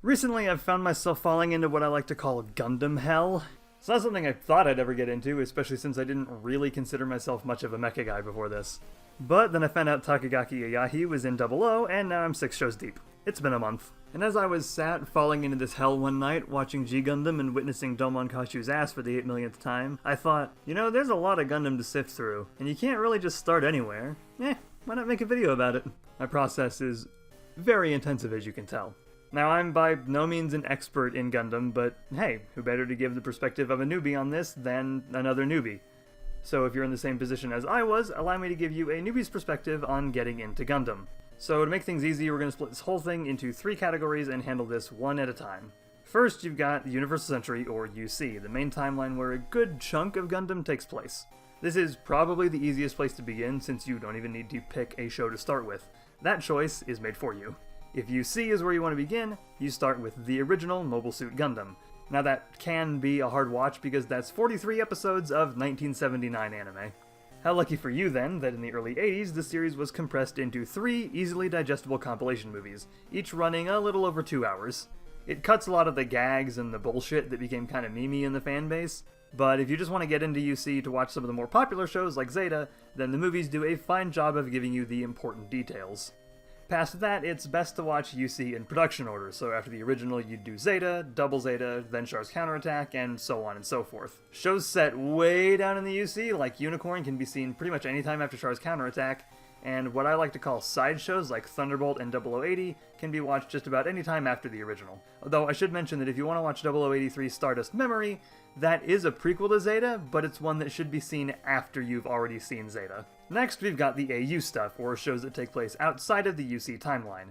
Recently, I've found myself falling into what I like to call Gundam hell. It's not something I thought I'd ever get into, especially since I didn't really consider myself much of a mecha guy before this. But then I found out Takagaki Ayahi was in 00, and now I'm 6 shows deep. It's been a month. And as I was sat falling into this hell one night, watching G Gundam and witnessing Domon Kashu's ass for the 8 millionth time, I thought, there's a lot of Gundam to sift through, and you can't really just start anywhere. Why not make a video about it? My process is very intensive, as you can tell. Now, I'm by no means an expert in Gundam, but hey, who better to give the perspective of a newbie on this than another newbie? So if you're in the same position as I was, allow me to give you a newbie's perspective on getting into Gundam. So to make things easy, we're going to split this whole thing into 3 categories and handle this one at a time. First, you've got the Universal Century, or UC, the main timeline where a good chunk of Gundam takes place. This is probably the easiest place to begin, since you don't even need to pick a show to start with. That choice is made for you. If UC is where you want to begin, you start with the original Mobile Suit Gundam. Now that can be a hard watch because that's 43 episodes of 1979 anime. How lucky for you then that in the early 80s the series was compressed into 3 easily digestible compilation movies, each running a little over 2 hours. It cuts a lot of the gags and the bullshit that became kind of memey in the fanbase, but if you just want to get into UC to watch some of the more popular shows like Zeta, then the movies do a fine job of giving you the important details. Past that, it's best to watch UC in production order, so after the original you'd do Zeta, Double Zeta, then Char's Counterattack, and so on and so forth. Shows set way down in the UC, like Unicorn, can be seen pretty much anytime after Char's Counterattack, and what I like to call side shows like Thunderbolt and 0080 can be watched just about any time after the original. Although I should mention that if you want to watch 0083 Stardust Memory, that is a prequel to Zeta, but it's one that should be seen after you've already seen Zeta. Next, we've got the AU stuff, or shows that take place outside of the UC timeline.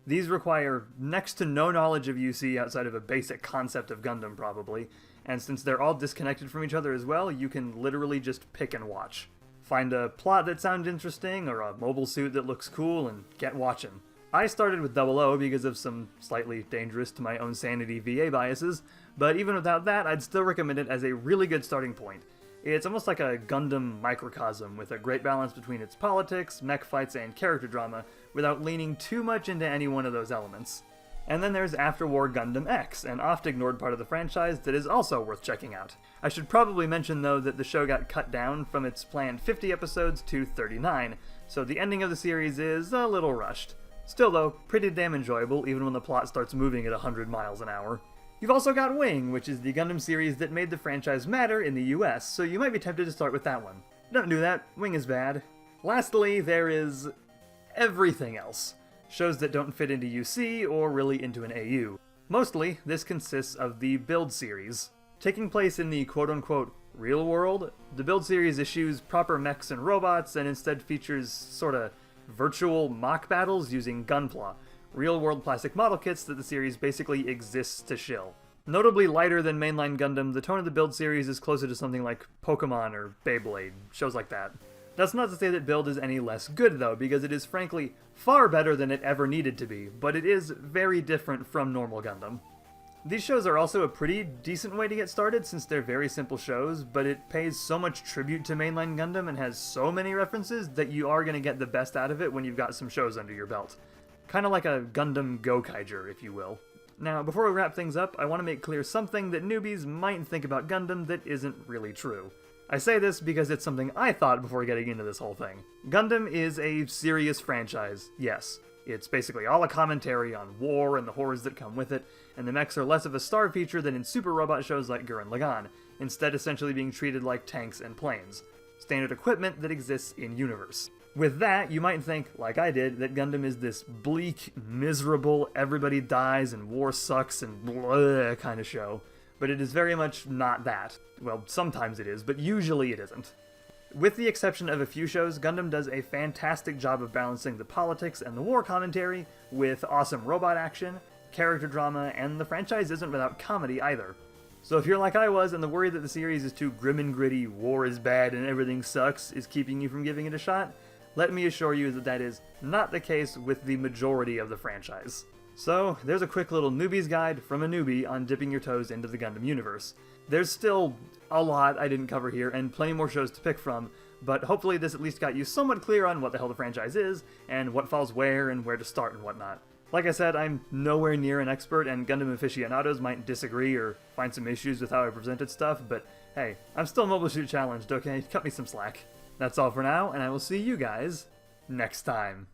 These require next to no knowledge of UC outside of a basic concept of Gundam, probably, and since they're all disconnected from each other as well, you can literally just pick and watch. Find a plot that sounds interesting, or a mobile suit that looks cool, and get watching. I started with 00 because of some slightly dangerous to my own sanity VA biases, but even without that, I'd still recommend it as a really good starting point. It's almost like a Gundam microcosm, with a great balance between its politics, mech fights, and character drama, without leaning too much into any one of those elements. And then there's After-War Gundam X, an oft-ignored part of the franchise that is also worth checking out. I should probably mention, though, that the show got cut down from its planned 50 episodes to 39, so the ending of the series is a little rushed. Still, though, pretty damn enjoyable, even when the plot starts moving at 100 miles an hour. You've also got Wing, which is the Gundam series that made the franchise matter in the US, so you might be tempted to start with that one. Don't do that, Wing is bad. Lastly, there is everything else. Shows that don't fit into UC or really into an AU. Mostly, this consists of the Build series. Taking place in the quote-unquote real world, the Build series eschews proper mechs and robots and instead features sorta virtual mock battles using Gunpla, real-world plastic model kits that the series basically exists to shill. Notably lighter than mainline Gundam, the tone of the Build series is closer to something like Pokemon or Beyblade, shows like that. That's not to say that Build is any less good though, because it is frankly far better than it ever needed to be, but it is very different from normal Gundam. These shows are also a pretty decent way to get started since they're very simple shows, but it pays so much tribute to mainline Gundam and has so many references that you are going to get the best out of it when you've got some shows under your belt. Kinda like a Gundam Gokaiger, if you will. Now, before we wrap things up, I want to make clear something that newbies might think about Gundam that isn't really true. I say this because it's something I thought before getting into this whole thing. Gundam is a serious franchise, yes. It's basically all a commentary on war and the horrors that come with it, and the mechs are less of a star feature than in super robot shows like Gurren Lagann, instead essentially being treated like tanks and planes. Standard equipment that exists in-universe. With that, you might think, like I did, that Gundam is this bleak, miserable, everybody dies and war sucks and blah kind of show. But it is very much not that. Well, sometimes it is, but usually it isn't. With the exception of a few shows, Gundam does a fantastic job of balancing the politics and the war commentary with awesome robot action, character drama, and the franchise isn't without comedy either. So if you're like I was and the worry that the series is too grim and gritty, war is bad, and everything sucks is keeping you from giving it a shot, let me assure you that that is not the case with the majority of the franchise. So, there's a quick little newbie's guide from a newbie on dipping your toes into the Gundam universe. There's still a lot I didn't cover here, and plenty more shows to pick from, but hopefully this at least got you somewhat clear on what the hell the franchise is, and what falls where, and where to start and whatnot. Like I said, I'm nowhere near an expert, and Gundam aficionados might disagree or find some issues with how I presented stuff, but hey, I'm still Mobile Suit Challenged, okay? Cut me some slack. That's all for now, and I will see you guys next time.